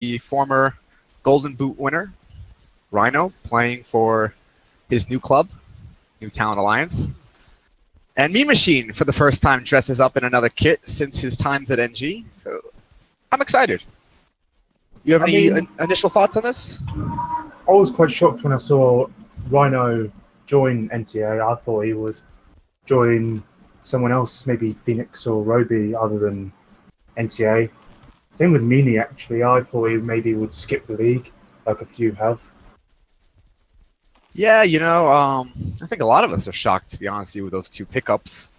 the former Golden Boot winner, Rhino, playing for his new club, New Talent Alliance. And Mean Machine, for the first time, dresses up in another kit since his times at NG. So I'm excited. You have any initial thoughts on this? I was quite shocked when I saw Rhino join NTA. I thought he would join someone else, maybe Phoenix or Roby, other than NTA. Same with Meanie, actually. I thought he maybe would skip the league, like a few have. Yeah, I think a lot of us are shocked, to be honest with you, with those two pickups.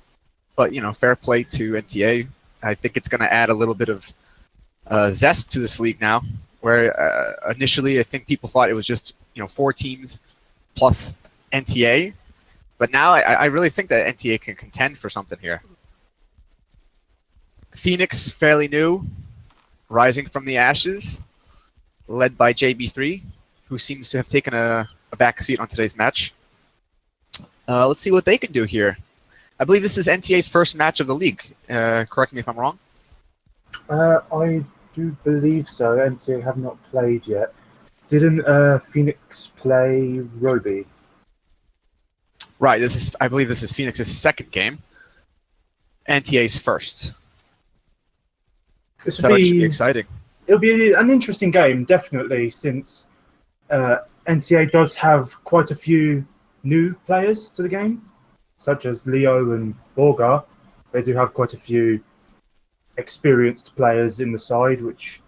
But, fair play to NTA. I think it's going to add a little bit of zest to this league now, where initially I think people thought it was just, 4 teams plus NTA. But now I really think that NTA can contend for something here. Phoenix, fairly new, rising from the ashes, led by JB3, who seems to have taken a back seat on today's match. Let's see what they can do here. I believe this is NTA's first match of the league. Correct me if I'm wrong. I do believe so. NTA have not played yet. Didn't Phoenix play Roby? Right. I believe this is Phoenix's second game. NTA's first. So it should be exciting. It'll be an interesting game, definitely, since NTA does have quite a few new players to the game, such as Leo and Borgar. They do have quite a few experienced players in the side, which...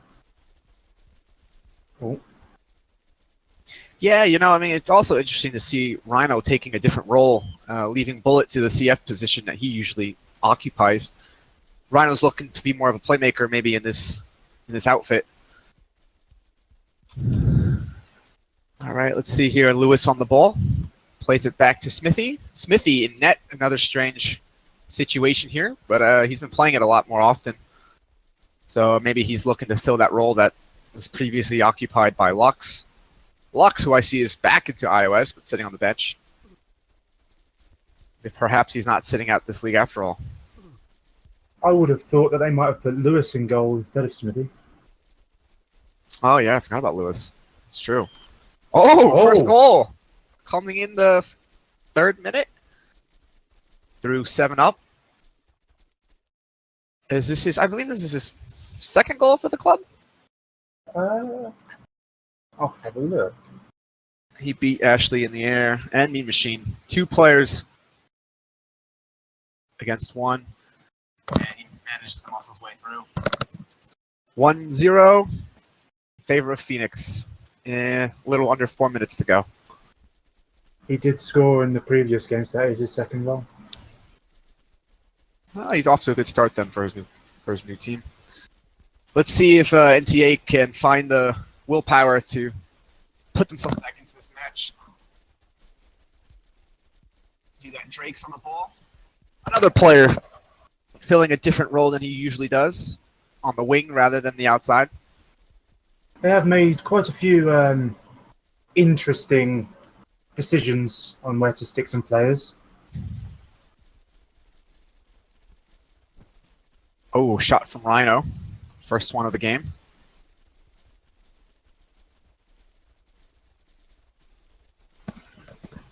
Oh. Yeah, it's also interesting to see Rhino taking a different role, leaving Bullet to the CF position that he usually occupies. Rhino's looking to be more of a playmaker maybe in this outfit. All right, let's see here. Lewis on the ball. Plays it back to Smithy. Smithy in net, another strange situation here, but he's been playing it a lot more often. So maybe he's looking to fill that role that was previously occupied by Lux. Lux, who I see is back into iOS, but sitting on the bench. If perhaps he's not sitting out this league after all. I would have thought that they might have put Lewis in goal instead of Smithy. Oh, yeah, I forgot about Lewis. It's true. Oh, first goal! Coming in the 3rd minute. Through 7-up. I believe this is his second goal for the club? I'll have a look. He beat Ashley in the air and Mean Machine. 2 players against 1. And he managed to muscle his way through. 1-0 in favor of Phoenix. A little under 4 minutes to go. He did score in the previous games. That is his second goal. Well, he's off to a good start then for his new team. Let's see if NTA can find the willpower to put themselves back into this match. Do that. Drake's on the ball. Another player filling a different role than he usually does, on the wing rather than the outside. They have made quite a few interesting decisions on where to stick some players. Oh, shot from Rhino. First one of the game.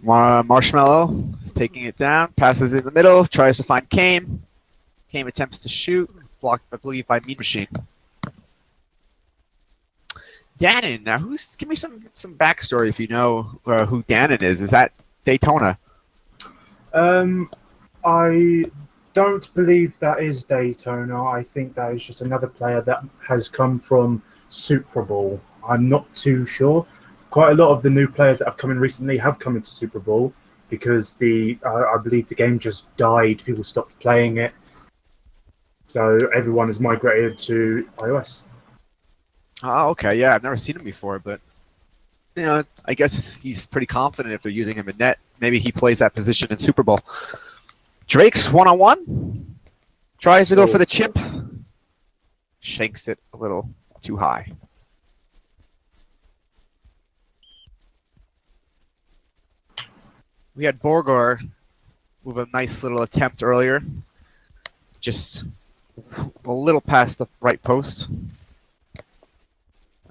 Marshmallow is taking it down, passes in the middle, tries to find Kame. Kame attempts to shoot, blocked, I believe, by Mean Machine. Dannon, now give me some backstory if you know who Dannon is. Is that Daytona? I don't believe that is Daytona. I think that is just another player that has come from Super Bowl. I'm not too sure. Quite a lot of the new players that have come in recently have come into Super Bowl because I believe the game just died. People stopped playing it. So everyone has migrated to iOS. Oh, okay. Yeah, I've never seen him before, but I guess he's pretty confident if they're using him in net. Maybe he plays that position in Super Bowl. Drake's 1-on-1. Tries to go for the chip. Shanks it a little too high. We had Borgar with a nice little attempt earlier. Just a little past the right post.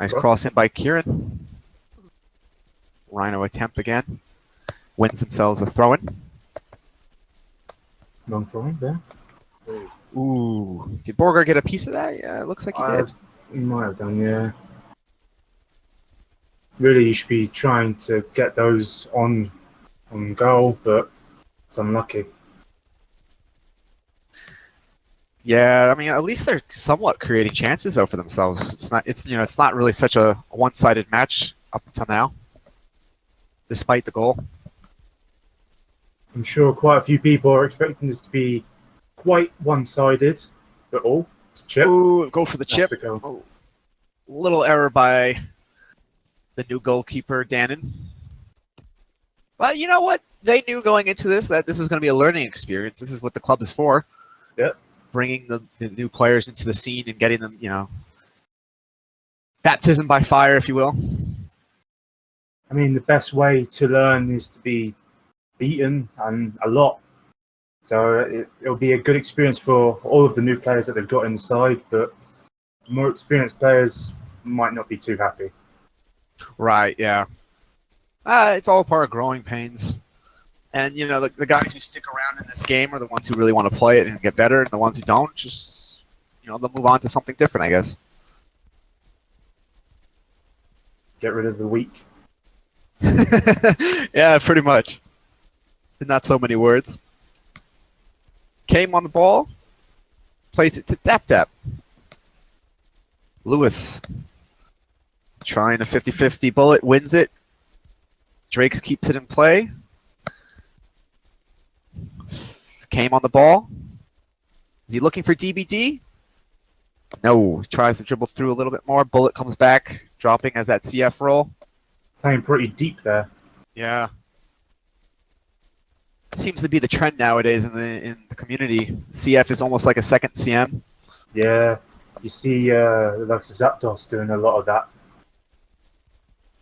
Nice cross in by Kieran. Rhino attempt again. Wins themselves a throw-in. Long throwing there. Ooh. Did Borger get a piece of that? Yeah, it looks like he did. He might have done, yeah. Really, you should be trying to get those on goal, but it's unlucky. Yeah, I mean, at least they're somewhat creating chances though for themselves. It's not really such a one-sided match up until now, despite the goal. I'm sure quite a few people are expecting this to be quite one-sided, but it's chip. Ooh, go for the chip. That's the goal. Oh, little error by the new goalkeeper, Dannon. But you know what? They knew going into this that this is going to be a learning experience. This is what the club is for. Yep. Bringing the new players into the scene and getting them, baptism by fire, if you will. I mean, the best way to learn is to be beaten, and a lot. So it'll be a good experience for all of the new players that they've got in the side, but more experienced players might not be too happy. Right, yeah. It's all part of growing pains. And, the guys who stick around in this game are the ones who really want to play it and get better, and the ones who don't, just, they'll move on to something different, I guess. Get rid of the weak. Yeah, pretty much. In not so many words. Came on the ball. Plays it to Dap. Lewis. Trying a 50-50 bullet. Wins it. Drakes keeps it in play. Came on the ball. Is he looking for DBD? No. He tries to dribble through a little bit more. Bullet comes back, dropping as that CF roll. Playing pretty deep there. Yeah. Seems to be the trend nowadays in the community. CF is almost like a second CM. Yeah. You see the likes of Zapdos doing a lot of that.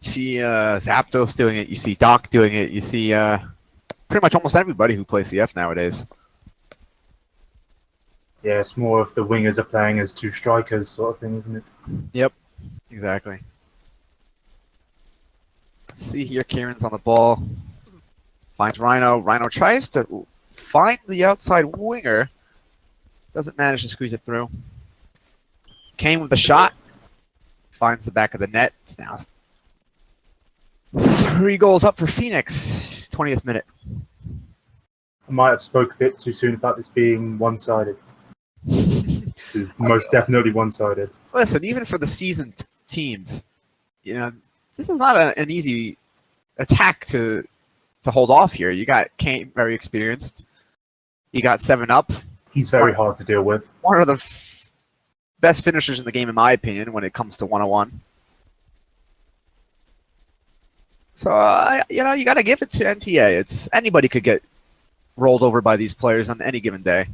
You see Zapdos doing it. You see Doc doing it. You see pretty much almost everybody who plays CF nowadays. Yeah, it's more of the wingers are playing as two strikers sort of thing, isn't it? Yep, exactly. Let's see here, Kieran's on the ball. Finds Rhino. Rhino tries to find the outside winger. Doesn't manage to squeeze it through. Kane with the shot. Finds the back of the net. It's now 3 goals up for Phoenix. 20th minute. I might have spoke a bit too soon about this being one-sided. This is most definitely one-sided. Listen, even for the seasoned teams, this is not an easy attack to hold off here. You got Kane, very experienced. You got 7-Up. He's very hard to deal with. One of the best finishers in the game, in my opinion, when it comes to 101. So, you got to give it to NTA. Anybody could get rolled over by these players on any given day.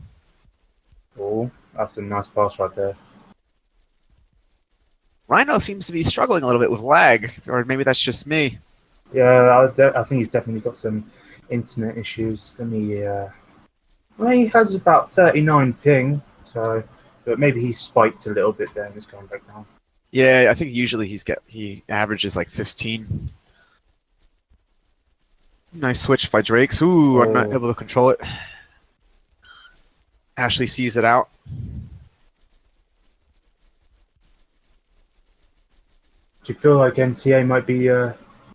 Oh, that's a nice pass right there. Rhino seems to be struggling a little bit with lag, or maybe that's just me. Yeah, I think he's definitely got some internet issues. Well, he has about 39 ping, but maybe he spiked a little bit there and is going back down. Yeah, I think usually he averages like 15. Nice switch by Drakes. Ooh, I'm not able to control it. Ashley sees it out. Do you feel like NTA might be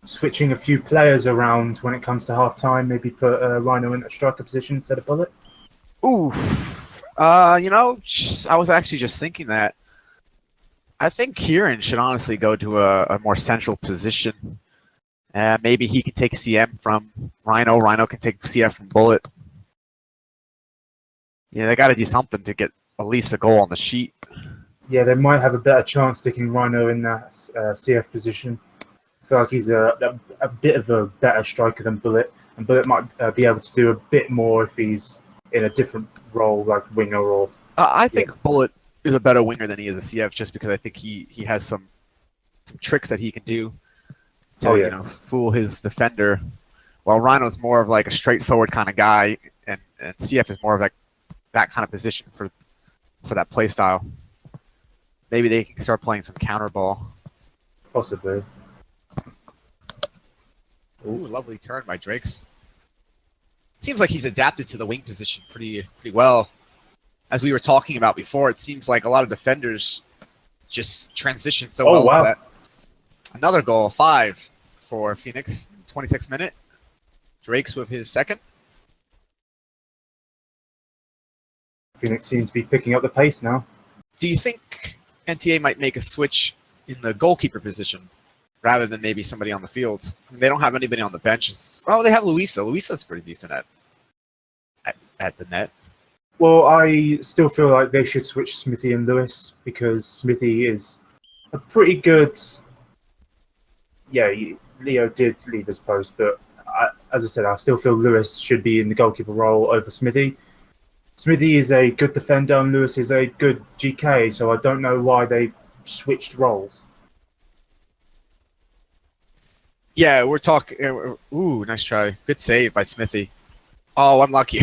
switching a few players around when it comes to half-time? Maybe put Rhino in a striker position instead of Bullet? Ooh. I was actually just thinking that. I think Kieran should honestly go to a more central position. Maybe he can take CM from Rhino. Rhino can take CF from Bullet. Yeah, they got to do something to get at least a goal on the sheet. Yeah, they might have a better chance sticking Rhino in that CF position. I feel like he's a bit of a better striker than Bullet, and Bullet might be able to do a bit more if he's in a different role, like winger or... I think Bullet is a better winger than he is a CF, just because I think he has some tricks that he can do to fool his defender, while Rhino's more of like a straightforward kind of guy, and CF is more of like that kind of position for that play style. Maybe they can start playing some counter ball. Possibly. Ooh, lovely turn by Drakes. Seems like he's adapted to the wing position pretty well. As we were talking about before, it seems like a lot of defenders just transition so well into Wow. that. Another goal, 5 for Phoenix, 26th minute. Drakes with his second. Phoenix seems to be picking up the pace now. Do you think NTA might make a switch in the goalkeeper position rather than maybe somebody on the field? I mean, they don't have anybody on the benches. Oh, they have Luisa. Luisa's pretty decent at the net. Well, I still feel like they should switch Smithy and Lewis because Smithy is a pretty good. Yeah, Leo did leave his post, but as I said, I still feel Lewis should be in the goalkeeper role over Smithy. Smithy is a good defender and Lewis is a good GK, so I don't know why they've switched roles. Yeah, we're talking. Ooh, nice try. Good save by Smithy. Oh, unlucky.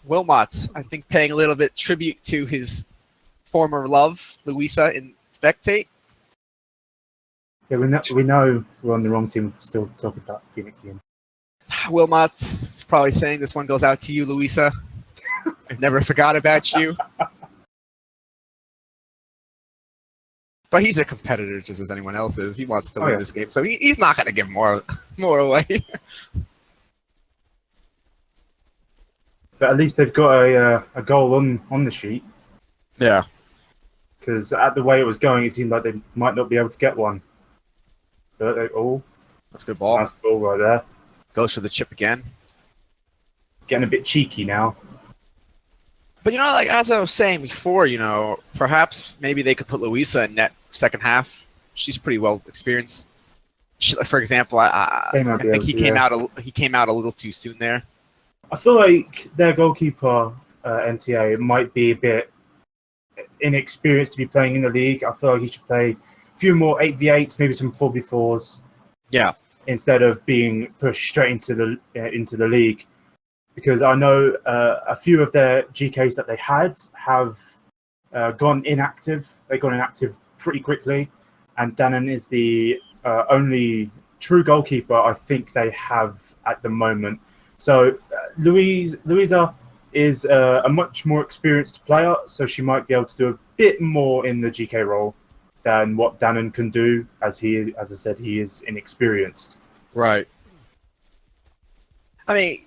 Wilmot, I think paying a little bit tribute to his former love, Luisa, in Spectate. Yeah, we know we're on the wrong team. Still talking about Phoenix again. Wilmot is probably saying this one goes out to you, Luisa. I never forgot about you. But he's a competitor just as anyone else is. He wants to win this game, so he's not going to give more away. But at least they've got a goal on the sheet. Yeah. Because at the way it was going, it seemed like they might not be able to get one. But that's a good ball. Nice ball right there. Goes for the chip again. Getting a bit cheeky now. But, like as I was saying before, perhaps maybe they could put Luisa in net second half. She's pretty well experienced. For example, I think he came out a little too soon there. I feel like their goalkeeper, NTA, might be a bit inexperienced to be playing in the league. I feel like he should play a few more 8v8s, maybe some 4v4s. Yeah. Instead of being pushed straight into the league. Because I know a few of their GKs that they had have gone inactive. They got inactive pretty quickly. And Dannon is the only true goalkeeper I think they have at the moment. So Louisa is a much more experienced player, so she might be able to do a bit more in the GK role than what Dannon can do, as I said, he is inexperienced. Right. I mean,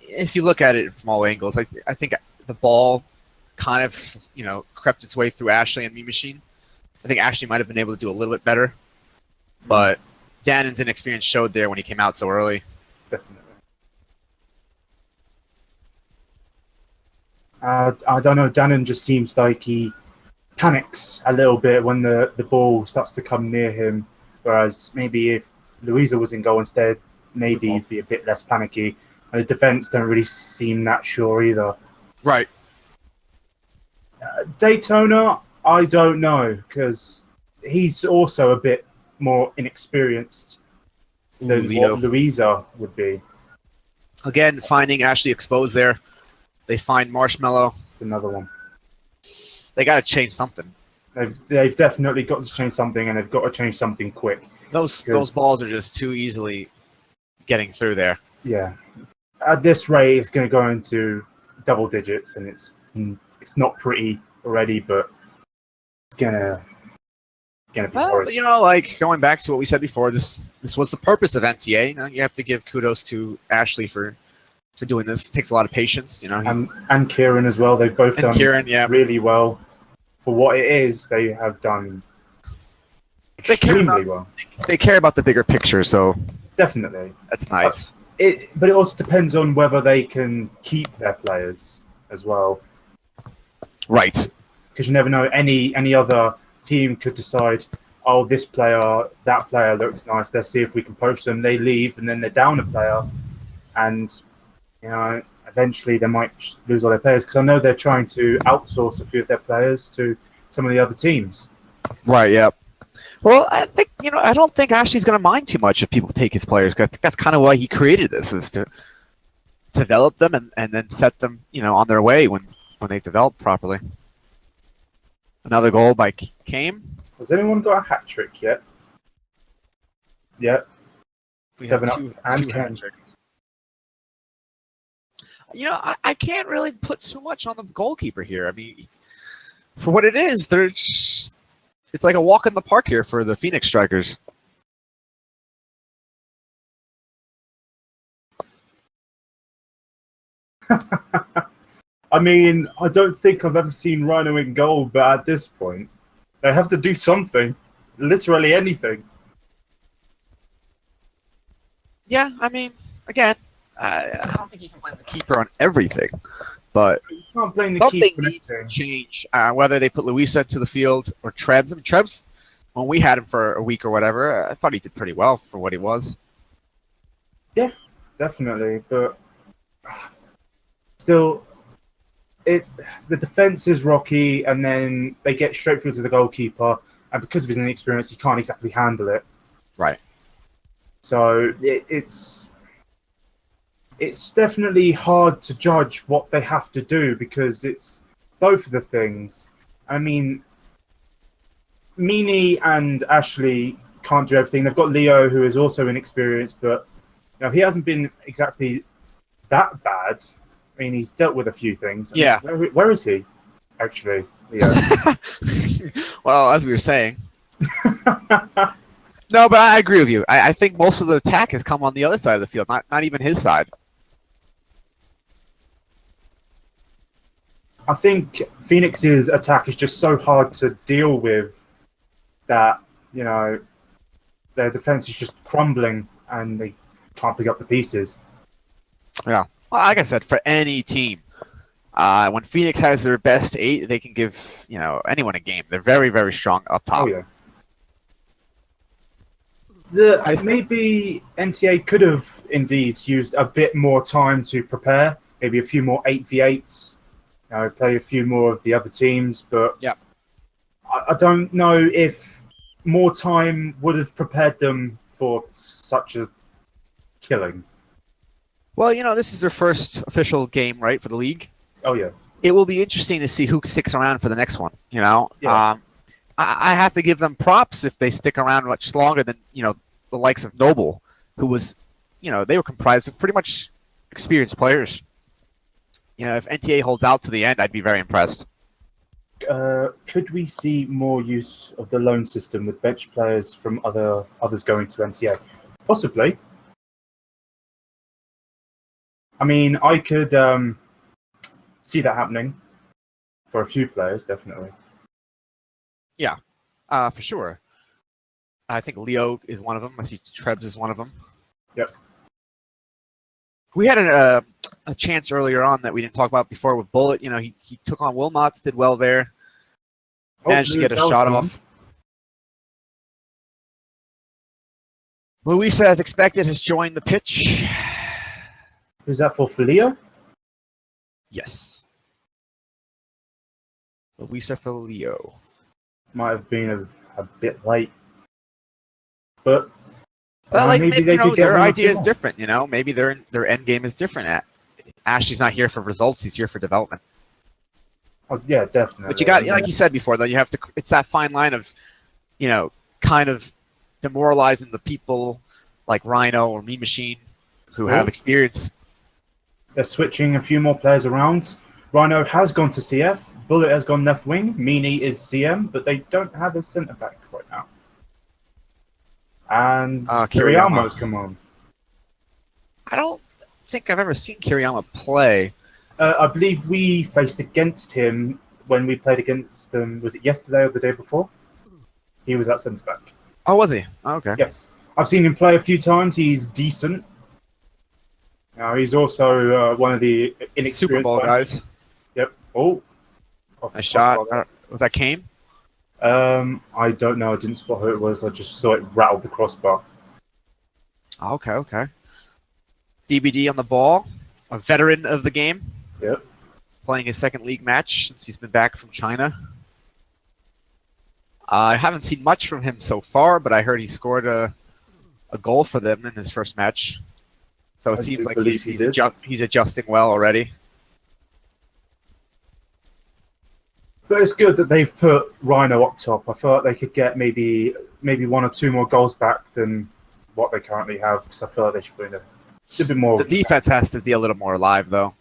if you look at it from all angles, I think the ball kind of, crept its way through Ashley and Me Machine. I think Ashley might have been able to do a little bit better, but Dannon's inexperience showed there when he came out so early. Definitely. I don't know. Dannon just seems like he panics a little bit when the ball starts to come near him, whereas maybe if Louisa was in goal instead, maybe he'd be a bit less panicky. And the defense don't really seem that sure either. Right. Daytona, I don't know, because he's also a bit more inexperienced than what Louisa would be. Again, finding Ashley exposed there. They find Marshmallow. It's another one. They got to change something. They've definitely got to change something, and they've got to change something quick. Those balls are just too easily getting through there. Yeah. At this rate, it's going to go into double digits, and it's not pretty already, but it's gonna be well, like going back to what we said before, this was the purpose of NTA. You have to give kudos to Ashley for doing this. It takes a lot of patience, and Kieran as well. They've both done really well for what it is. They have done extremely well. They care about the bigger picture, so definitely that's nice. But it also depends on whether they can keep their players as well. Right. Because you never know. Any other team could decide, oh, this player, that player looks nice. Let's see if we can poach them. They leave, and then they're down a player, and eventually they might lose all their players. Because I know they're trying to outsource a few of their players to some of the other teams. Right. Yeah. Well, I think I don't think Ashley's going to mind too much if people take his players. Cause I think that's kind of why he created this, is to develop them and then set them on their way when they develop properly. Another goal by Kame. Has anyone got a hat trick yet? Yep. We have 7-Up and two Ken. hat tricks. I can't really put too much on the goalkeeper here. I mean, for what it is, it's like a walk in the park here for the Phoenix Strikers. I mean, I don't think I've ever seen Rhino in goal, but at this point, they have to do something. Literally anything. Yeah, I mean, again, I don't think you can blame the keeper on everything, but You can't blame the something keeper for needs to anything. change. Whether they put Luisa into the field or Trebs. I mean, Trebs, when we had him for a week or whatever, I thought he did pretty well for what he was. Yeah, definitely, but still, the defense is rocky, and then they get straight through to the goalkeeper, and because of his inexperience, he can't exactly handle it. Right. So it's definitely hard to judge what they have to do because it's both of the things. I mean, Meanie and Ashley can't do everything. They've got Leo, who is also inexperienced, but he hasn't been exactly that bad. I mean, he's dealt with a few things. Yeah. Where is he, actually, Leo? Well, as we were saying. No, but I agree with you. I think most of the attack has come on the other side of the field, not even his side. I think Phoenix's attack is just so hard to deal with that, their defense is just crumbling and they can't pick up the pieces. Yeah. Well, like I said, for any team, when Phoenix has their best 8, they can give anyone a game. They're very, very strong up top. Oh yeah. Maybe NTA could have indeed used a bit more time to prepare. Maybe a few more 8v8s. Play a few more of the other teams, but yeah, I don't know if more time would have prepared them for such a killing. Well, this is their first official game, right, for the league. Oh yeah. It will be interesting to see who sticks around for the next one. Yeah. I have to give them props if they stick around much longer than the likes of Noble, who was, they were comprised of pretty much experienced players. If NTA holds out to the end, I'd be very impressed. Could we see more use of the loan system with bench players from others going to NTA? Possibly. I mean, I could see that happening for a few players, definitely. Yeah, for sure. I think Leo is one of them. I see Trebs is one of them. Yep. We had a chance earlier on that we didn't talk about before with Bullet. He took on Wilmots, did well there. Managed to get a shot off. Luisa, as expected, has joined the pitch. Who's that for Leo? Yes. Luisa for Leo. Might have been a bit late. But maybe they could get their one or idea two is more. different. Maybe their end game is different. Ashley's not here for results; he's here for development. Oh, yeah, definitely. But you got, like you said before, though, you have to. It's that fine line of, kind of demoralizing the people like Rhino or Mean Machine who have experience. They're switching a few more players around. Rhino has gone to CF. Bullet has gone left wing. Meanie is CM, but they don't have a centre back right now. And Kiriyamo's come on. I don't think I've ever seen Kiriyama play. I believe we faced against him when we played against them. Was it yesterday or the day before? He was at centre back. Oh, was he? Oh, okay. Yes. I've seen him play a few times. He's decent. He's also one of the inexperienced Super Bowl guys. Yep. Oh. Nice shot. Was that Kane? I don't know. I didn't spot who it was. I just saw it rattle the crossbar. Okay. DBD on the ball. A veteran of the game. Yep. Playing his second league match since he's been back from China. I haven't seen much from him so far, but I heard he scored a goal for them in his first match. So it seems like he's adjusting well already. But it's good that they've put Rhino up top. I feel like they could get maybe one or two more goals back than what they currently have, because I feel like they should put in a little bit more. The defense has to be a little more alive, though.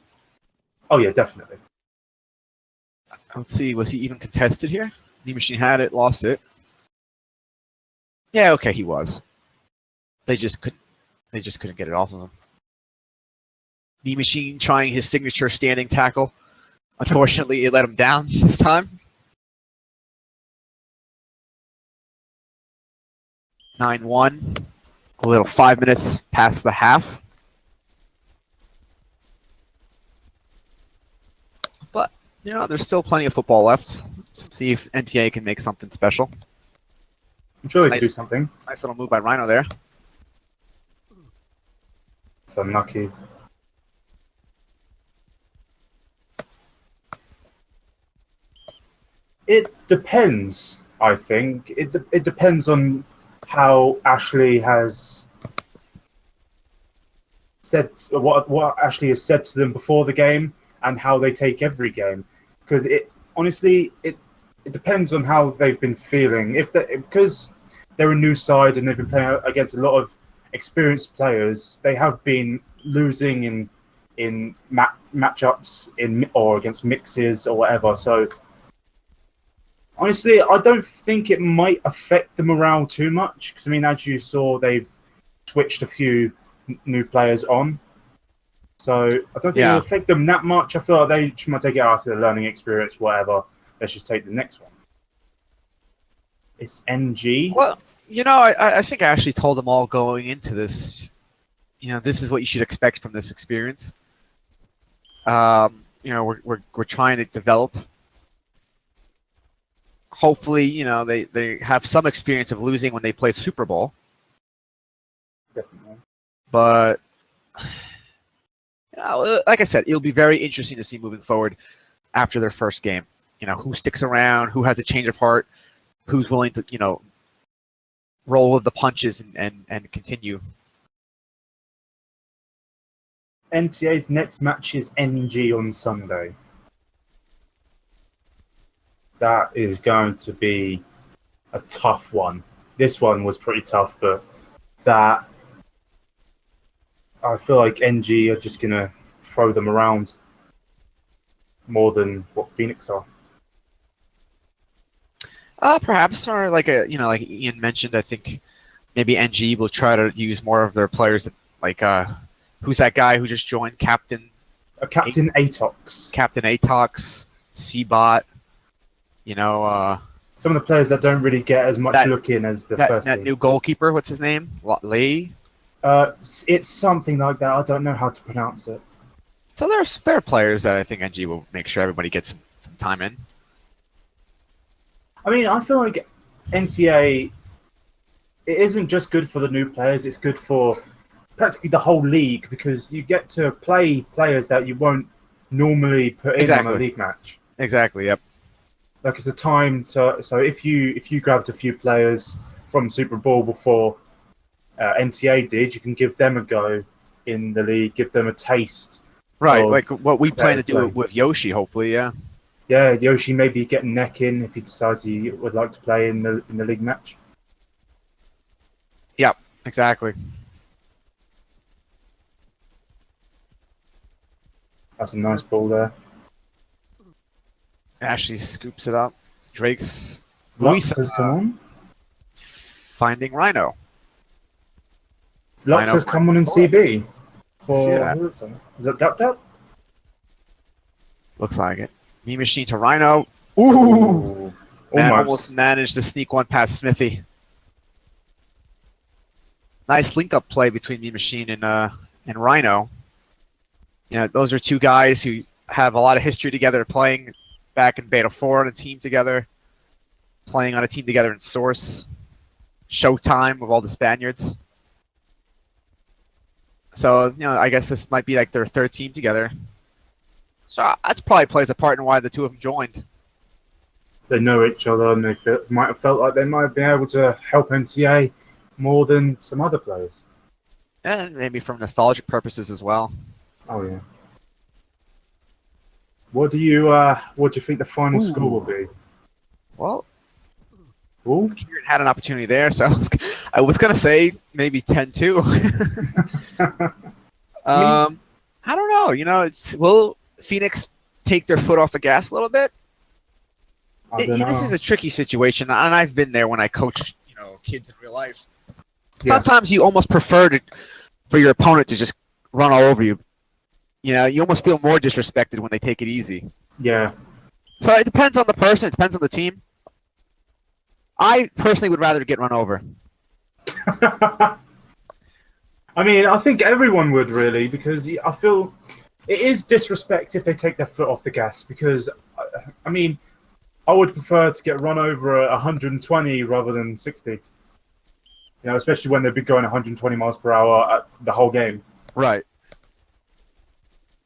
Oh yeah, definitely. Let's see, was he even contested here? The Machine had it, lost it. Yeah, okay, he was. They just couldn't get it off of him. The Machine trying his signature standing tackle. Unfortunately, it let him down this time. 9-1. A little 5 minutes past the half. But, you know, there's still plenty of football left. Let's see if NTA can make something special. I'm sure they can do something. Nice little move by Rhino there. It's unlucky. It depends, I think. It depends on how Ashley has said what Ashley has said to them before the game and how they take every game. Because it depends on how they've been feeling. Because they're a new side and they've been playing against a lot of experienced players, they have been losing in matchups or against mixes or whatever. So honestly, I don't think it might affect the morale too much. Because I mean, as you saw, they've switched a few new players on. So I don't think it'll affect them that much. I feel like they might take it as a learning experience, whatever. Let's just take the next one. It's NG. Well, you know, I think I actually told them all going into this, you know, this is what you should expect from this experience. You know, we're trying to develop. Hopefully, you know, they have some experience of losing when they play Super Bowl. Definitely. But, you know, like I said, it'll be very interesting to see moving forward after their first game. You know, who sticks around, who has a change of heart, who's willing to, you know, roll with the punches and continue. NTA's next match is NG on Sunday. That is going to be a tough one. This one was pretty tough, but that I feel like NG are just gonna throw them around more than what Phoenix are. Perhaps, or like like Ian mentioned, I think maybe NG will try to use more of their players. Like, who's that guy who just joined? Captain Atox. Captain Atox, C-Bot. You know, some of the players that don't really get as much look in as the first that team. new goalkeeper. What's his name? Lee. It's something like that. I don't know how to pronounce it. So there are players that I think NG will make sure everybody gets some time in. I mean, I feel like NTA, it isn't just good for the new players, it's good for practically the whole league, because you get to play players that you won't normally put in on a league match. Exactly, yep. Like, it's a time to... So if you grabbed a few players from Super Bowl before NTA did, you can give them a go in the league, give them a taste. Right, like what we plan to do with Yoshi, hopefully, yeah. Yeah, Yoshi maybe get neck in if he decides he would like to play in the league match. Yep, exactly. That's a nice ball there. Ashley scoops it up. Drake's Lux has come on. Finding Rhino. Lux has come on in CB. Is that Dup Dup? Looks like it. Me Machine to Rhino. Ooh! Almost managed to sneak one past Smithy. Nice link-up play between Me Machine and Rhino. You know, those are two guys who have a lot of history together, playing back in Beta 4 on a team together, playing on a team together in Source. Showtime with all the Spaniards. So, you know, I guess this might be like their third team together. So that probably plays a part in why the two of them joined. They know each other, and they might have felt like they might have been able to help NTA more than some other players. And maybe from nostalgic purposes as well. Oh, yeah. What do you think the final score will be? Well, Ooh. Kieran had an opportunity there, so I was gonna say maybe 10-2. I don't know. Will Phoenix take their foot off the gas a little bit? I don't know. This is a tricky situation, and I've been there when I coach, kids in real life. Yeah. Sometimes you almost prefer for your opponent to just run all over you. You almost feel more disrespected when they take it easy. Yeah. So it depends on the person. It depends on the team. I personally would rather get run over. I mean, I think everyone would really, because I feel it is disrespect if they take their foot off the gas. Because, I mean, I would prefer to get run over at 120 rather than 60. Especially when they've been going 120 miles per hour the whole game. Right.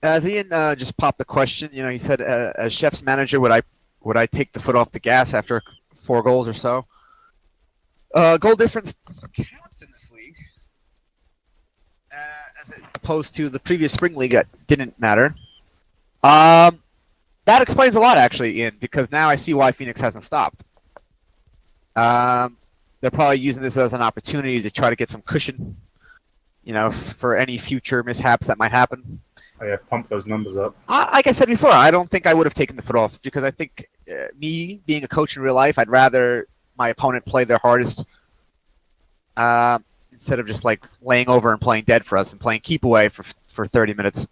As Ian just popped the question, he said, as Chef's manager, would I take the foot off the gas after 4 goals or so? Goal difference counts in this league, as opposed to the previous spring league that didn't matter. That explains a lot, actually, Ian, because now I see why Phoenix hasn't stopped. They're probably using this as an opportunity to try to get some cushion, for any future mishaps that might happen. Oh yeah, pump those numbers up. Like I said before, I don't think I would have taken the foot off, because I think me being a coach in real life, I'd rather my opponent play their hardest instead of just like laying over and playing dead for us and playing keep away for 30 minutes.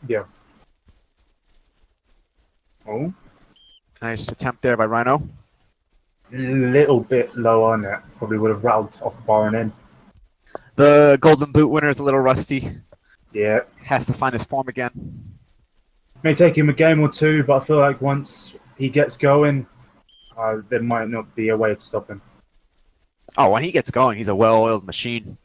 Yeah. Oh. Nice attempt there by Rhino. A little bit low on it. Probably would have rattled off the bar and in. The Golden Boot winner is a little rusty. Yeah. Has to find his form again. May take him a game or two, but I feel like once he gets going, there might not be a way to stop him. Oh, when he gets going, he's a well-oiled machine.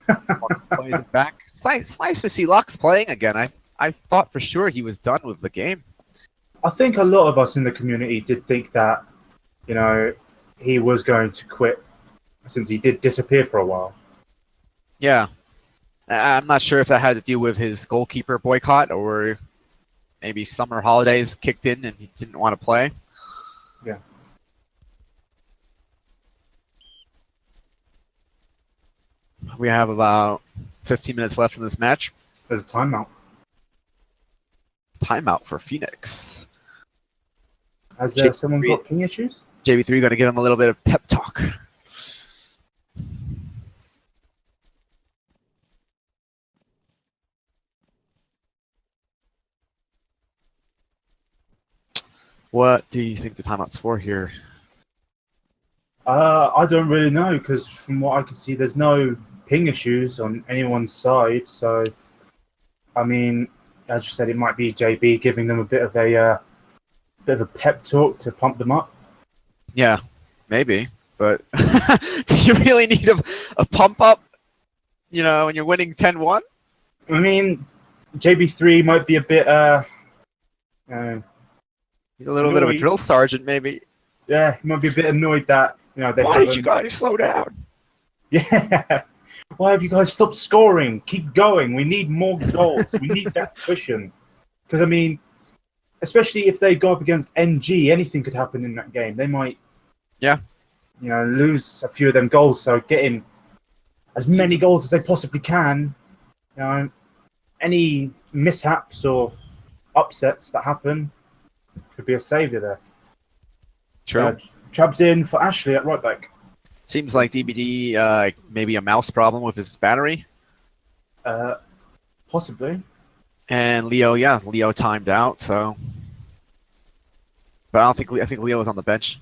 Plays it back. It's nice to see Lux playing again. I thought for sure he was done with the game. I think a lot of us in the community did think that, he was going to quit, since he did disappear for a while. Yeah. I'm not sure if that had to do with his goalkeeper boycott or maybe summer holidays kicked in and he didn't want to play. Yeah. We have about 15 minutes left in this match. There's a timeout. Timeout for Phoenix. Has someone got ping issues? JB3 going to give him a little bit of pep talk. What do you think the timeout's for here? I don't really know, because from what I can see, there's no ping issues on anyone's side. So, I mean, as you said, it might be JB giving them a bit of a pep talk to pump them up. Yeah, maybe. But do you really need a pump up? When you're winning 10-1? I mean, JB3 might be a bit. He's a little bit of a drill sergeant, maybe. Yeah, he might be a bit annoyed that Why did you guys slow down? Yeah. Why have you guys stopped scoring? Keep going. We need more goals. We need that cushion. Because, I mean, especially if they go up against NG, anything could happen in that game. They might, lose a few of them goals. So getting as many goals as they possibly can. Any mishaps or upsets that happen could be a saviour there. True. Chubb's in for Ashley at right back. Seems like DBD maybe a mouse problem with his battery. Possibly. And Leo timed out, so. But I think Leo was on the bench.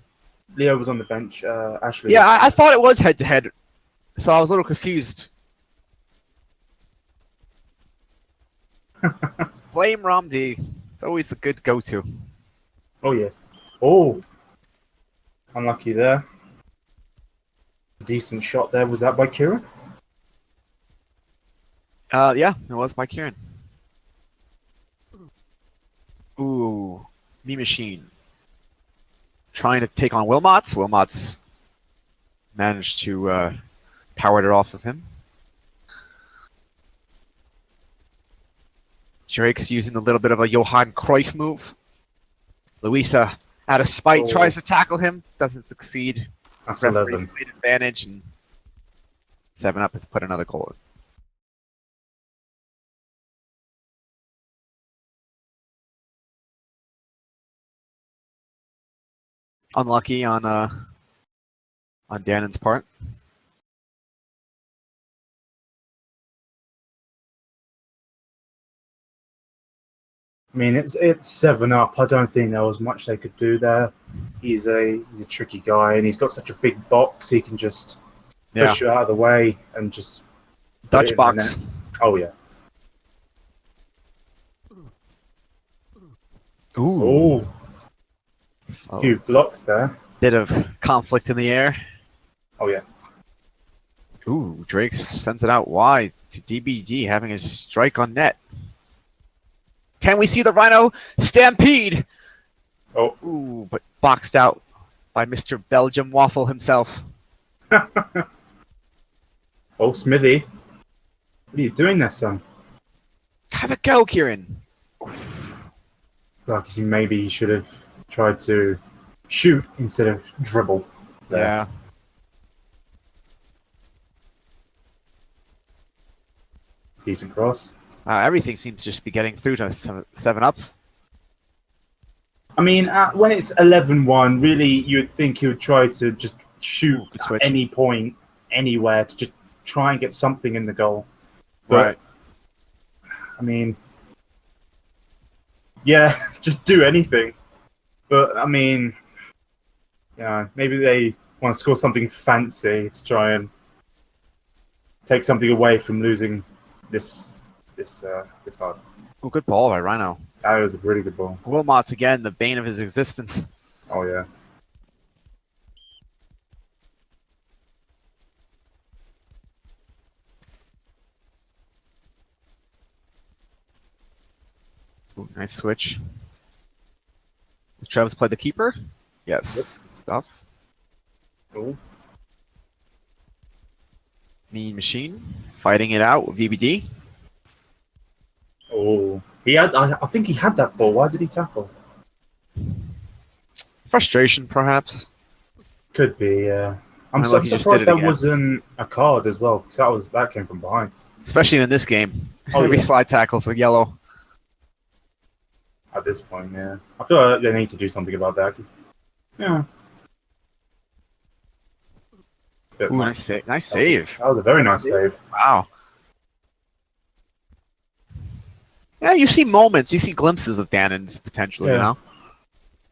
Leo was on the bench. Ashley. Yeah, I thought it was head-to-head, so I was a little confused. Blame Ramdi. It's always the good go-to. Oh, yes. Oh. Unlucky there. Decent shot there. Was that by Kieran? Yeah, it was by Kieran. Ooh, Me Machine. Trying to take on Wilmots. Wilmots managed to power it off of him. Drake's using a little bit of a Johan Cruyff move. Luisa, out of spite, tries to tackle him. Doesn't succeed. That's Referee 11. played advantage, and 7-Up has put another goal in. Unlucky on Dannon's part. I mean, it's 7-Up. I don't think there was much they could do there. He's a tricky guy, and he's got such a big box. He can just push you out of the way and just Dutch box. Oh yeah. Ooh. A few blocks there. Bit of conflict in the air. Oh yeah. Ooh, Drake sends it out wide to DBD, having a strike on net. Can we see the Rhino stampede? Oh. Ooh, but boxed out by Mr. Belgium Waffle himself. Oh, Smithy. What are you doing there, son? Have a go, Kieran. Like, maybe you should have tried to shoot instead of dribble. There. Yeah. Decent cross. Everything seems to just be getting through to 7-Up. I mean, when it's 11-1, really, you'd think he would try to just shoot at any point, anywhere, to just try and get something in the goal. But, Right. I mean, yeah, just do anything. But, I mean, yeah, maybe they want to score something fancy to try and take something away from losing this hard. Oh, good ball by Rhino. That was a really good ball. Wilmot's again, the bane of his existence. Oh, yeah. Ooh, nice switch. Did Travis play the keeper? Yes. Yep. Good stuff. Cool. Mean Machine fighting it out with DBD. Oh, he had. I think he had that ball. Why did he tackle? Frustration, perhaps. Could be. Yeah. I'm Look, he just surprised did it that again. wasn't a card as well, because that came from behind. Especially in this game. Oh, Every yeah. slide tackle's a yellow. At this point, yeah. I feel like they need to do something about that. 'Cause, yeah. Ooh, nice save. Nice save. That was a very nice save. Wow. Yeah, you see moments, you see glimpses of Dannon's potential, you Yeah. know?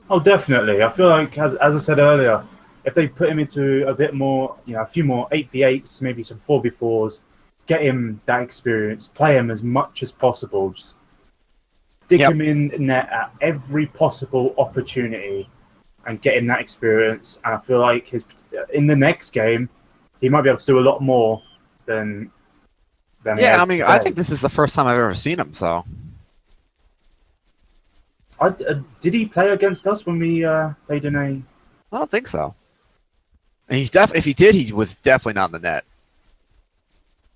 Oh, definitely. I feel like, as I said earlier, if they put him into a bit more, a few more 8v8s, maybe some 4v4s, get him that experience, play him as much as possible, just stick him in net at every possible opportunity and get him that experience. And I feel like in the next game, he might be able to do a lot more than he Yeah, has I mean, today. I think this is the first time I've ever seen him, so. Did he play against us when we played in a... I don't think so. And if he did, he was definitely not in the net.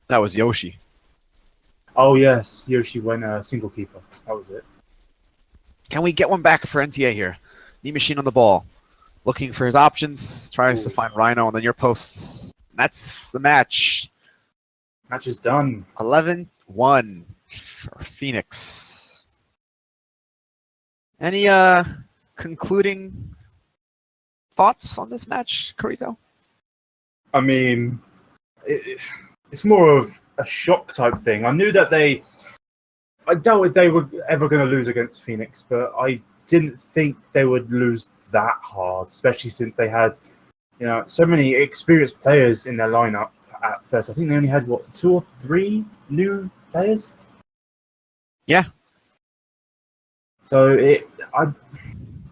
That was Yoshi. Oh, yes. Yoshi went single keeper. That was it. Can we get one back for NTA here? Mean Machine on the ball. Looking for his options. Tries to find Rhino on the near post. That's the match. Match is done. 11-1 for Phoenix. Any concluding thoughts on this match, Carito? I mean, it's more of a shock type thing. I knew that I doubted they were ever going to lose against Phoenix, but I didn't think they would lose that hard, especially since they had, so many experienced players in their lineup at first. I think they only had, 2 or 3 new players? Yeah. So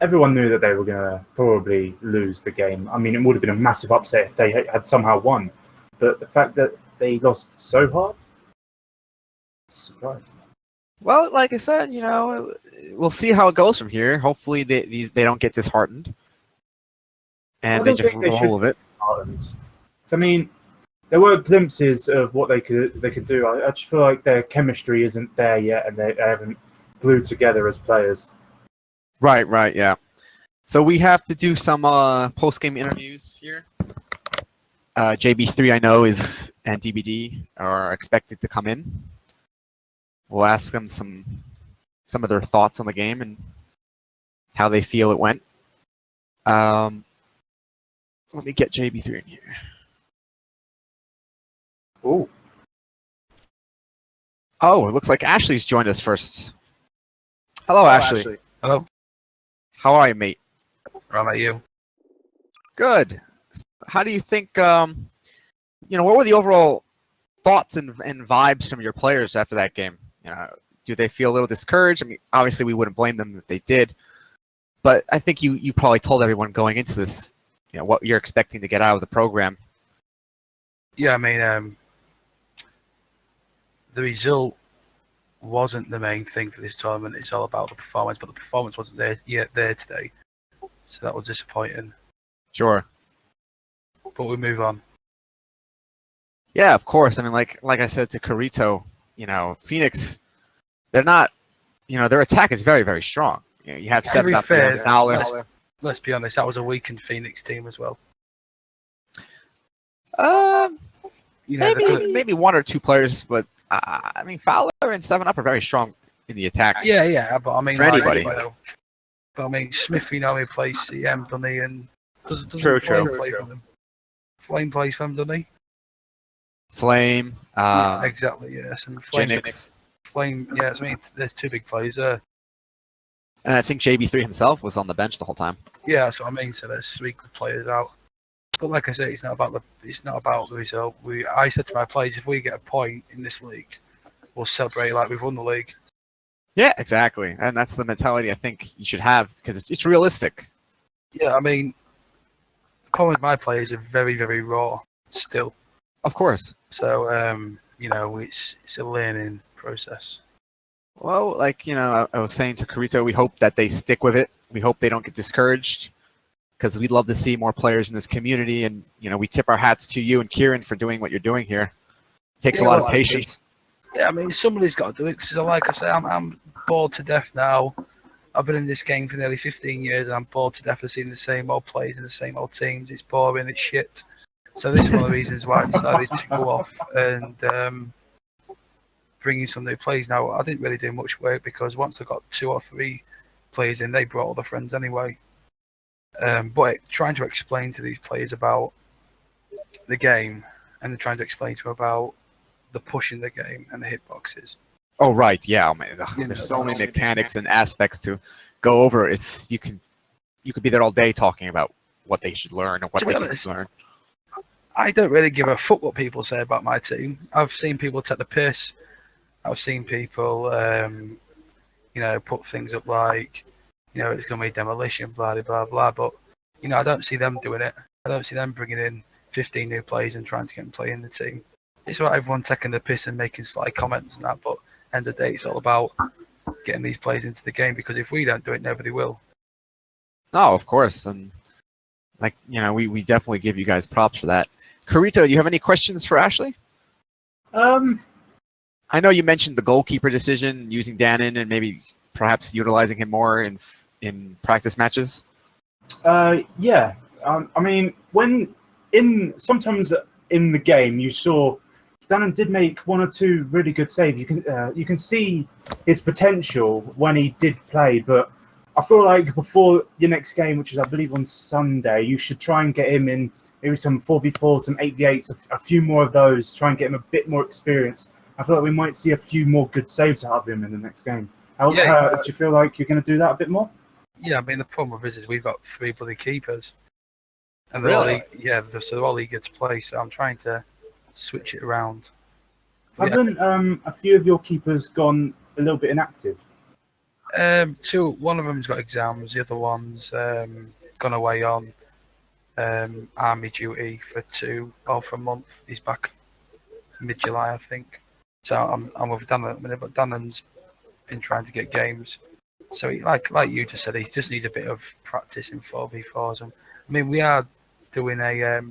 everyone knew that they were going to probably lose the game. I mean, it would have been a massive upset if they had somehow won. But the fact that they lost so hard, surprise. Well, like I said, we'll see how it goes from here. Hopefully they don't get disheartened. And they just roll of it. I mean, there were glimpses of what they could do. I just feel like their chemistry isn't there yet, and they haven't glued together as players. Right, yeah. So we have to do some post-game interviews here. JB3, I know, and DBD are expected to come in. We'll ask them some of their thoughts on the game and how they feel it went. Let me get JB3 in here. Oh, it looks like Ashley's joined us first. Hello, Ashley. Hello. How are you, mate? How about you? Good. How do you think, what were the overall thoughts and vibes from your players after that game? Do they feel a little discouraged? I mean, obviously we wouldn't blame them if they did, but I think you probably told everyone going into this, what you're expecting to get out of the program. Yeah, I mean, the result wasn't the main thing for this tournament. It's all about the performance, but the performance wasn't there today, so that was disappointing. Sure. But we move on. Yeah, of course. I mean, like I said to Carito, Phoenix, they're not, their attack is very, very strong. You have seven up there, Fowler. Let's be honest, that was a weakened Phoenix team as well. Maybe one or two players, but I mean, Fowler and 7-Up are very strong in the attack. Yeah, but I mean, for anybody. But I mean, Smith, he plays CM, doesn't he? And doesn't True. play for them. Flame plays for them, doesn't he? Flame. Exactly. Yes, and Flame. Yeah, I mean, there's two big players there. And I think JB3 himself was on the bench the whole time. Yeah, that's what I mean. So there's three good players out. But like I said, it's not about the result. I said to my players, if we get a point in this league, we'll celebrate like we've won the league. Yeah, exactly, and that's the mentality I think you should have because it's realistic. Yeah, I mean, the problem with my players are very, very raw still. Of course. So it's a learning process. Well, I was saying to Carito, we hope that they stick with it. We hope they don't get discouraged. Because we'd love to see more players in this community, and we tip our hats to you and Kieran for doing what you're doing here. It takes a lot of patience. Yeah, I mean, somebody's got to do it. Because, like I say, I'm bored to death now. I've been in this game for nearly 15 years, and I'm bored to death of seeing the same old players and the same old teams. It's boring. It's shit. So this is one of the reasons why I decided to go off and bring in some new players. Now, I didn't really do much work because once I got 2 or 3 players in, they brought all their friends anyway. But trying to explain to these players about the game and trying to explain to them about the push in the game and the hitboxes. Oh, right. Yeah. Man. There's so many mechanics and aspects to go over. You could be there all day talking about what they should learn and what they can learn. I don't really give a fuck what people say about my team. I've seen people take the piss. I've seen people, put things up like, it's going to be demolition, blah, blah, blah. But, I don't see them doing it. I don't see them bringing in 15 new players and trying to get them play in the team. It's about everyone taking the piss and making sly comments and that. But end of the day, it's all about getting these players into the game because if we don't do it, nobody will. No, of course. And, we definitely give you guys props for that. Carito, do you have any questions for Ashley? I know you mentioned the goalkeeper decision, using Dannon and maybe perhaps utilizing him more in practice matches. Yeah. I mean, sometimes in the game you saw Dannon did make 1 or 2 really good saves. You can see his potential when he did play, but I feel like before your next game, which is I believe on Sunday, you should try and get him in maybe some 4v4, some 8v8s, a few more of those. Try and get him a bit more experience. I feel like we might see a few more good saves out of him in the next game. Do you feel like you're going to do that a bit more? Yeah, I mean, the problem with us is we've got 3 bloody keepers. And really? They're all eager to play, so I'm trying to switch it around. Haven't a few of your keepers gone a little bit inactive? 2. One of them's got exams, the other one's gone away on army duty for a month. He's back mid-July, I think. So I'm with Dannon at the minute, but Dannon's been trying to get games. So like you just said, he just needs a bit of practice in 4v4s. And I mean, we are doing a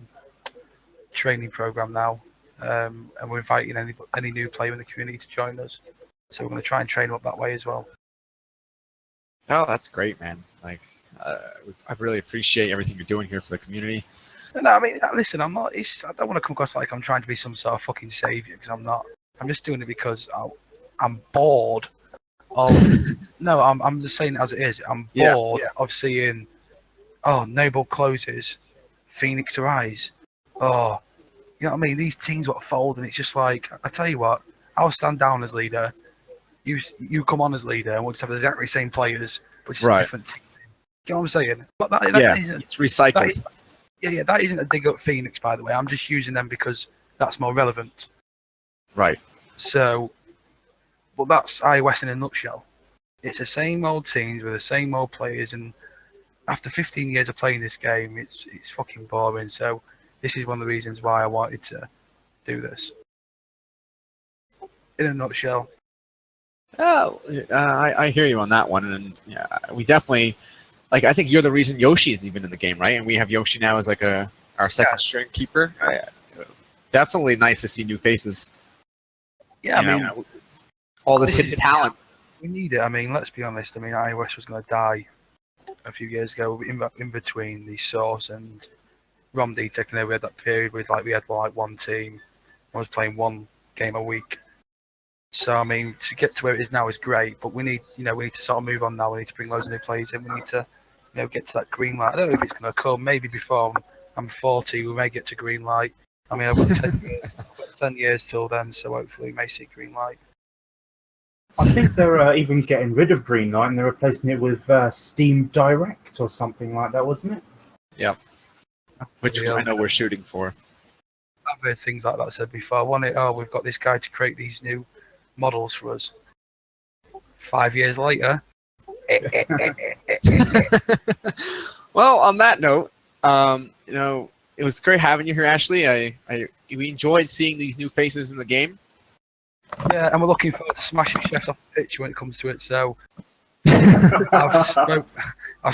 training program now and we're inviting any new player in the community to join us. So we're going to try and train them up that way as well. Oh, that's great, man. Like, I really appreciate everything you're doing here for the community. No, I mean, listen, I'm not. I don't want to come across like I'm trying to be some sort of fucking savior, because I'm not. I'm just doing it because I'm bored of. No, I'm just saying it as it is. I'm bored of seeing. Oh, Noble closes, Phoenix Rise. Oh, you know what I mean? These teams what fold, and it's just like, I tell you what, I'll stand down as leader. You come on as leader, and we'll just have exactly the same players, but just a different team. You know what I'm saying? But that isn't, it's recycled. That isn't a dig up Phoenix, by the way. I'm just using them because that's more relevant. Right. So, but that's iOS in a nutshell. It's the same old teams with the same old players, and after 15 years of playing this game, it's fucking boring. So, this is one of the reasons why I wanted to do this. In a nutshell. Oh, I hear you on that one, and yeah, we definitely like. I think you're the reason Yoshi is even in the game, right? And we have Yoshi now as like our second string keeper. Definitely nice to see new faces. Yeah, I mean, all this hidden talent. We need it. I mean, let's be honest. I mean, iOS was going to die a few years ago in between the Source and ROM taking over. We had that period with we had one team. I was playing one game a week. So I mean, to get to where it is now is great, but we need to sort of move on now. We need to bring loads of new players in. We need to get to that green light. I don't know if it's going to come. Maybe before I'm 40, we may get to green light. I mean, I've got 10 years till then, so hopefully we may see green light. I think they're even getting rid of green light and they're replacing it with Steam Direct or something like that, wasn't it? Yep. Which I know we're shooting for. I've heard things like that said before. We've got this guy to create these new models for us. 5 years later. Well, on that note, it was great having you here, Ashley. We enjoyed seeing these new faces in the game. Yeah, and we're looking forward to smashing chefs off the pitch when it comes to it. So I've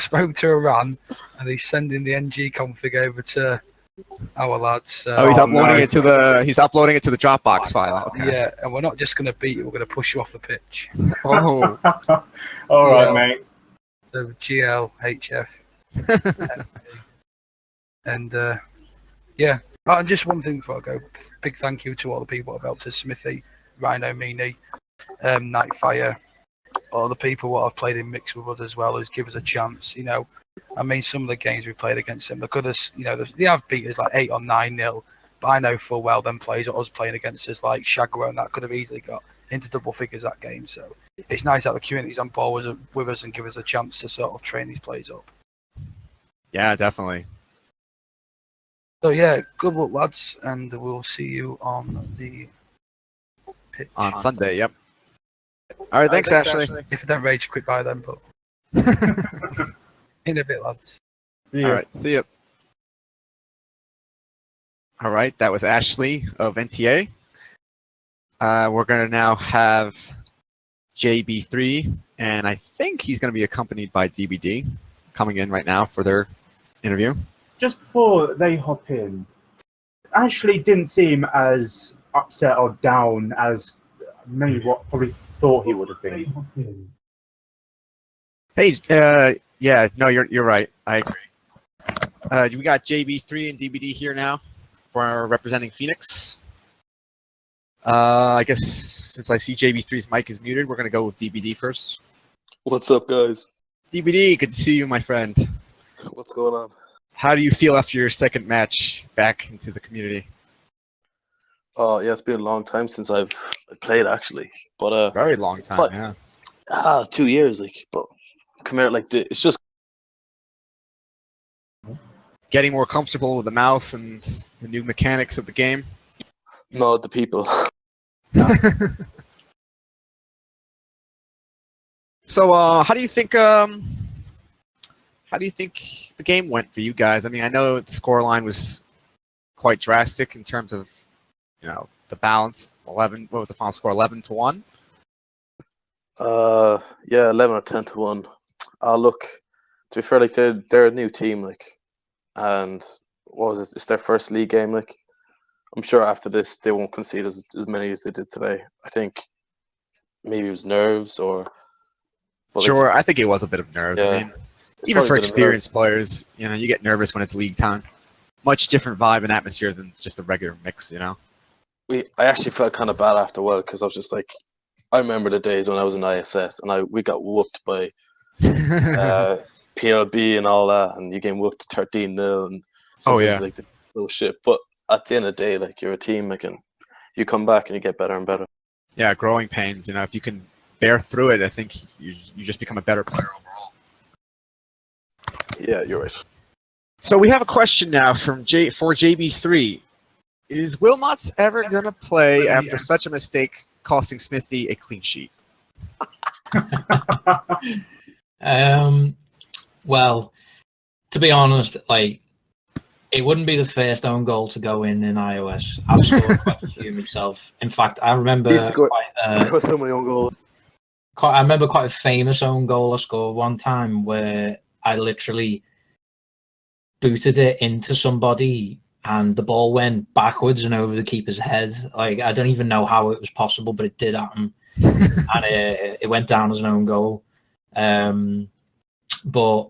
spoke to Iran, and he's sending the NG config over to our lads. So he's uploading it to the Dropbox file. Okay. Yeah, and we're not just going to beat you; we're going to push you off the pitch. Oh, all right, mate. So GL HF, and yeah. And just one thing before I go, big thank you to all the people who have helped us: Smithy, Rhino, Meanie, Nightfire, all the people who have played in mix with us as well, who's give us a chance. I mean, some of the games we played against them, they could have, they have beat us like 8 or 9-0. But I know full well them players or us playing against us like Shagro and that could have easily got into double figures that game. So it's nice that the community's on board with us and give us a chance to sort of train these players up. Yeah, definitely. So yeah, good luck, lads, and we'll see you on the pitch on Sunday. Yep. All right, thanks, Ashley. If I don't rage quit by then, but in a bit, lads. See you. All right, see you. All right, that was Ashley of NTA. We're gonna now have JB3, and I think he's gonna be accompanied by DBD coming in right now for their interview. Just before they hop in, Ashley didn't seem as upset or down as many probably thought he would have been. Hey, yeah, no, you're right. I agree. We got JB3 and DBD here now for representing Phoenix. I guess since I see JB3's mic is muted, we're gonna go with DBD first. What's up, guys? DBD, good to see you, my friend. What's going on? How do you feel after your second match back into the community? Oh, yeah, it's been a long time since I've played, actually. But very long time, yeah. 2 years, but come here, it's just getting more comfortable with the mouse and the new mechanics of the game. No, the people. So, how do you think the game went for you guys? I mean, I know the scoreline was quite drastic in terms of, the balance. 11. What was the final score? 11-1. Yeah, 11 or 10-1. Look, to be fair, they're a new team, and what was it? It's their first league game, I'm sure after this they won't concede as many as they did today. I think maybe it was nerves or. But Sure, I think it was a bit of nerves. I Yeah, mean, it's even probably for a bit of nerves. experienced players, you get nervous when it's league time. Much different vibe and atmosphere than just a regular mix, I actually felt kind of bad after a while because I was just like, I remember the days when I was in ISS and we got whooped by PLB and all that, and you get whooped 13-0 and Oh, sometimes yeah. like the little shit. But at the end of the day, like you're a team, like, and you come back and you get better and better. Yeah, growing pains. If you can bear through it, I think you just become a better player overall. Yeah, you're right. So we have a question now for JB3. Is Wilmots ever going to play after such a mistake costing Smithy a clean sheet? Well, to be honest, like, it wouldn't be the first own goal to go in iOS. I've scored quite a few myself. In fact, I remember He scored so many own goals. I remember quite a famous own goal I scored one time where I literally booted it into somebody and the ball went backwards and over the keeper's head. Like, I don't even know how it was possible, but it did happen. And it went down as an own goal. But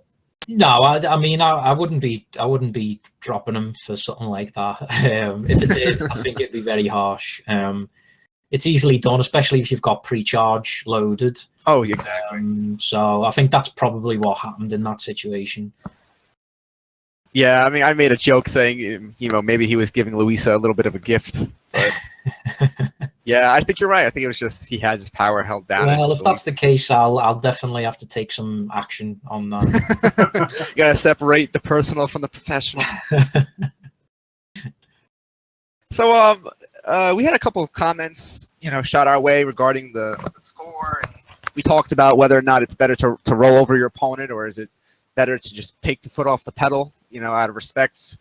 no, I mean, I wouldn't be dropping him for something like that. If it did, I think it'd be very harsh. It's easily done, especially if you've got pre-charge loaded. Oh, exactly. So I think that's probably what happened in that situation. Yeah, I mean, I made a joke saying, maybe he was giving Luisa a little bit of a gift. But yeah, I think you're right. I think it was just he had his power held down. Well, if that's the case, I'll definitely have to take some action on that. You gotta separate the personal from the professional. So, we had a couple of comments, shot our way regarding the score, and we talked about whether or not it's better to roll over your opponent, or is it better to just take the foot off the pedal, out of respect.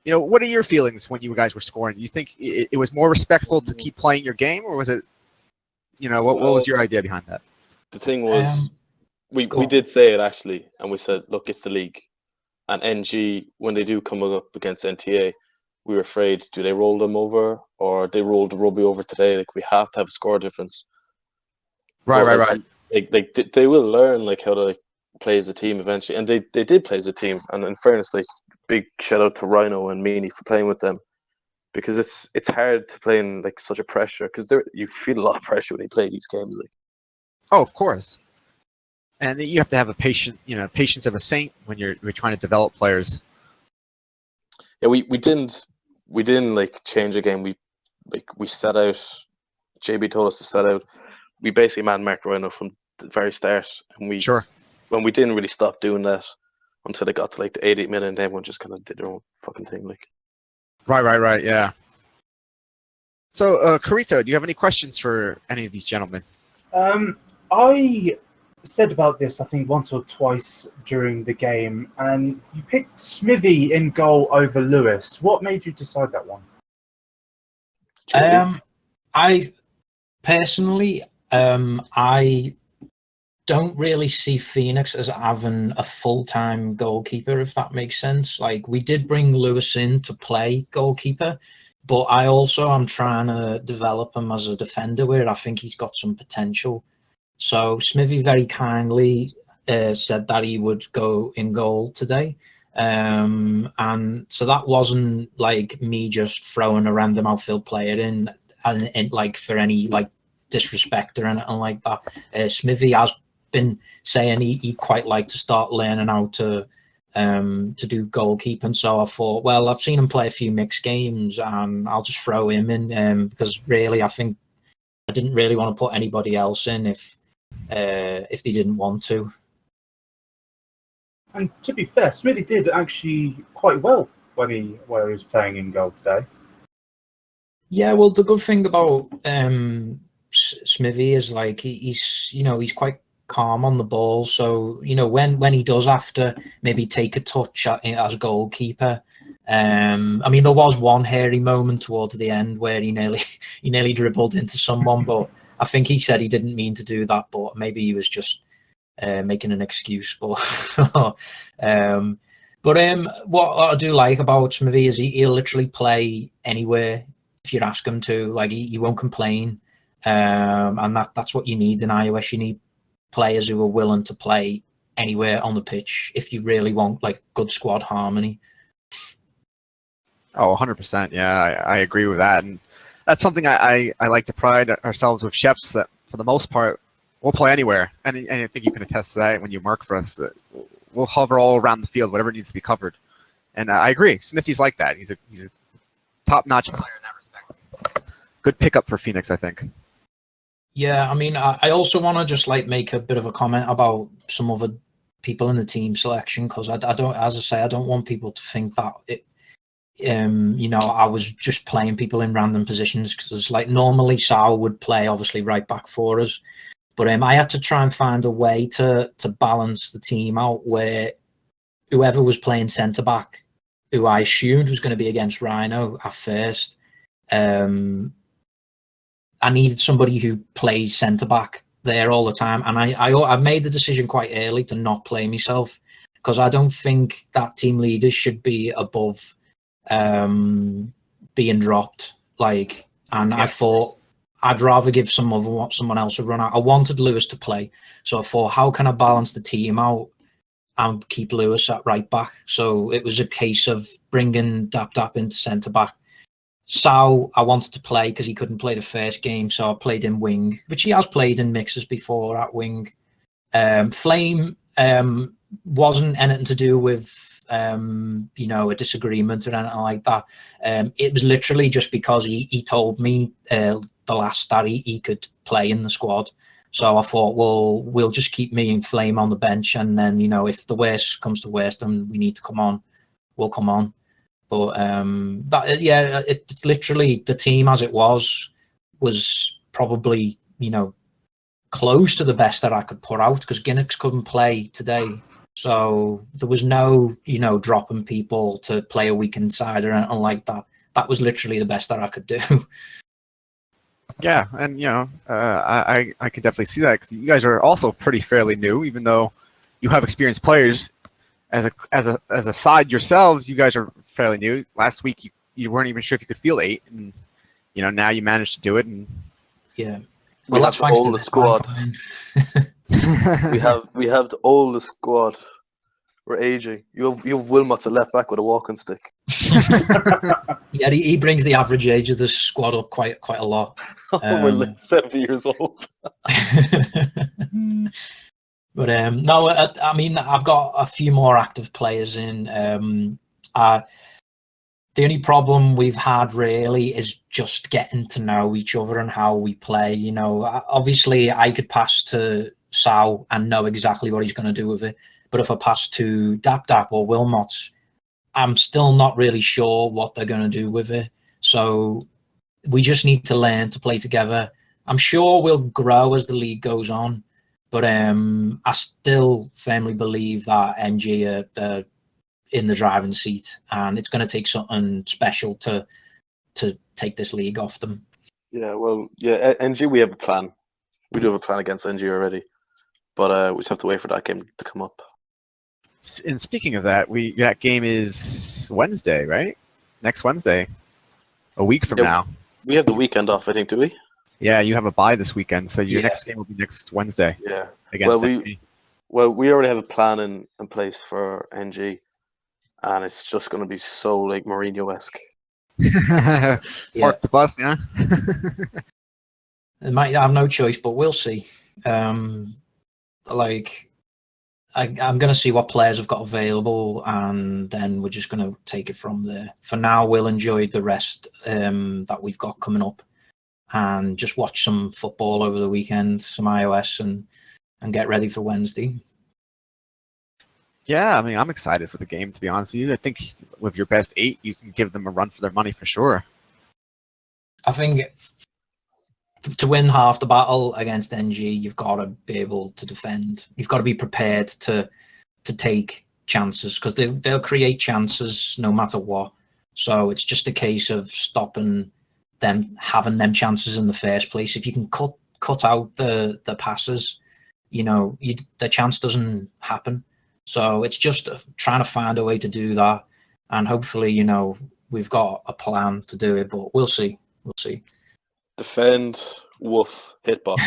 What are your feelings when you guys were scoring? Do you think it was more respectful to keep playing your game, or was it, what was your idea behind that? The thing was, we did say it actually, and we said, look, it's the league. And NG, when they do come up against NTA, we were afraid, do they roll them over or they rolled Rugby over today? Like, we have to have a score difference. Right. They will learn how to play as a team eventually, and they did play as a team. And in fairness, big shout out to Rhino and Meanie for playing with them, because it's hard to play in such a pressure, because you feel a lot of pressure when you play these games. Oh, of course. And you have to have patience of a saint when you're trying to develop players. Yeah, we didn't change a game. We set out. JB told us to set out. We basically man-marked Rhino from the very start, and when we didn't really stop doing that until it got to the 80th minute, and everyone just kind of did their own fucking thing. Right, yeah. So, Carito, do you have any questions for any of these gentlemen? I said about this, I think, once or twice during the game, and you picked Smithy in goal over Lewis. What made you decide that one? I personally, I don't really see Phoenix as having a full-time goalkeeper, if that makes sense. We did bring Lewis in to play goalkeeper, but I also am trying to develop him as a defender, where I think he's got some potential. So Smithy very kindly said that he would go in goal today. And so that wasn't me just throwing a random outfield player in and for any disrespect or anything like that. Smithy has been saying he'd quite like to start learning how to do goalkeeping. So I thought, well, I've seen him play a few mixed games, and I'll just throw him in because really I think I didn't really want to put anybody else in if they didn't want to. And to be fair, Smithy did actually quite well when he was playing in goal today. Yeah, well, the good thing about Smithy is he's quite calm on the ball. So when he does have to maybe take a touch as goalkeeper. I mean, there was one hairy moment towards the end where he nearly dribbled into someone, but I think he said he didn't mean to do that, but maybe he was just making an excuse. But what I do like about Smithy is he'll literally play anywhere if you ask him to. Like he won't complain, and that's what you need in iOS. You need players who are willing to play anywhere on the pitch if you really want like good squad harmony. Oh, 100%. Yeah, I agree with that. And that's something I like to pride ourselves with chefs that for the most part, we'll play anywhere. And I think you can attest to that when you mark for us. That we'll hover all around the field, whatever needs to be covered. And I agree. Smithy's like that. He's a top-notch player in that respect. Good pickup for Phoenix, I think. Yeah, I mean, I also want to just like make a bit of a comment about some other people in the team selection, because I don't, as I say, I don't want people to think that it, you know, I was just playing people in random positions, because like normally Sal would play obviously right back for us, but I had to try and find a way to balance the team out where whoever was playing centre back, who I assumed was going to be against Rhino at first, I needed somebody who plays centre back there all the time, and I made the decision quite early to not play myself, because I don't think that team leaders should be above being dropped. Like, and yeah, I thought I'd rather give someone else a run out. I wanted Lewis to play, so I thought, how can I balance the team out and keep Lewis at right back? So it was a case of bringing Dap into centre back. Sal, I wanted to play because he couldn't play the first game, so I played him wing, which he has played in mixes before at wing. Flame wasn't anything to do with you know, a disagreement or anything like that. It was literally just because he told me the last that he could play in the squad. So I thought, well, we'll just keep me and Flame on the bench, and then, you know, if the worst comes to worst and we need to come on, we'll come on. But it's literally the team as it was probably, you know, close to the best that I could put out, because Ginnox couldn't play today. So there was no, you know, dropping people to play a weekend side or anything like that. That was literally the best that I could do. Yeah, and you know, I can definitely see that, because you guys are also pretty fairly new, even though you have experienced players. As a side yourselves, you guys are fairly new. Last week you weren't even sure if you could field 8, and you know, now you managed to do it. And yeah, well, that's thanks to the squad. we have the oldest squad. We're aging. You have Wilmot at left back with a walking stick. Yeah, he brings the average age of the squad up quite a lot. We're like 70 years old. But no, I mean, I've got a few more active players in. The only problem we've had really is just getting to know each other and how we play. You know, obviously I could pass to Sal and know exactly what he's going to do with it. But if I pass to Dap or Wilmots, I'm still not really sure what they're going to do with it. So we just need to learn to play together. I'm sure we'll grow as the league goes on. But I still firmly believe that NG are in the driving seat, and it's going to take something special to take this league off them. Yeah, well, yeah, NG, we have a plan. We do have a plan against NG already, but we just have to wait for that game to come up. And speaking of that, that game is Wednesday, right? Next Wednesday, a week from now. We have the weekend off, I think, do we? Yeah, you have a bye this weekend, so your next game will be next Wednesday. Yeah. Against NG. Well, we already have a plan in place for NG, and it's just going to be so like Mourinho-esque. Park the bus, yeah. They might have no choice, but we'll see. Like, I'm going to see what players have got available, and then we're just going to take it from there. For now, we'll enjoy the rest that we've got coming up, and just watch some football over the weekend, some iOS, and get ready for Wednesday. Yeah, I mean, I'm excited for the game, to be honest with you. I think with your best 8, you can give them a run for their money for sure. I think to win half the battle against NG, you've got to be able to defend. You've got to be prepared to take chances, because they'll create chances no matter what. So it's just a case of stopping them having them chances in the first place. If you can cut out the passes, you know, the chance doesn't happen. So it's just trying to find a way to do that, and hopefully, you know, we've got a plan to do it, but we'll see. We'll see. Defend, woof, hitbox.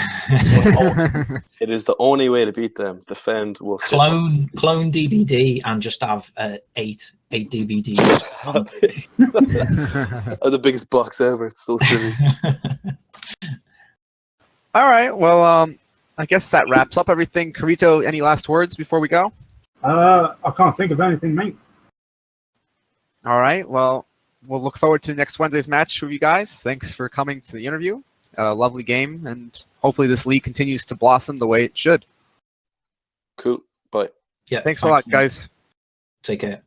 It is the only way to beat them. Defend, woof, Clone DBD and just have eight DBDs. The biggest box ever. It's so silly. All right. Well, I guess that wraps up everything. Carito, any last words before we go? I can't think of anything, mate. All right. Well, we'll look forward to next Wednesday's match with you guys. Thanks for coming to the interview. Lovely game, and hopefully this league continues to blossom the way it should. Cool. Bye. Yeah. Thanks a lot, guys. Take care.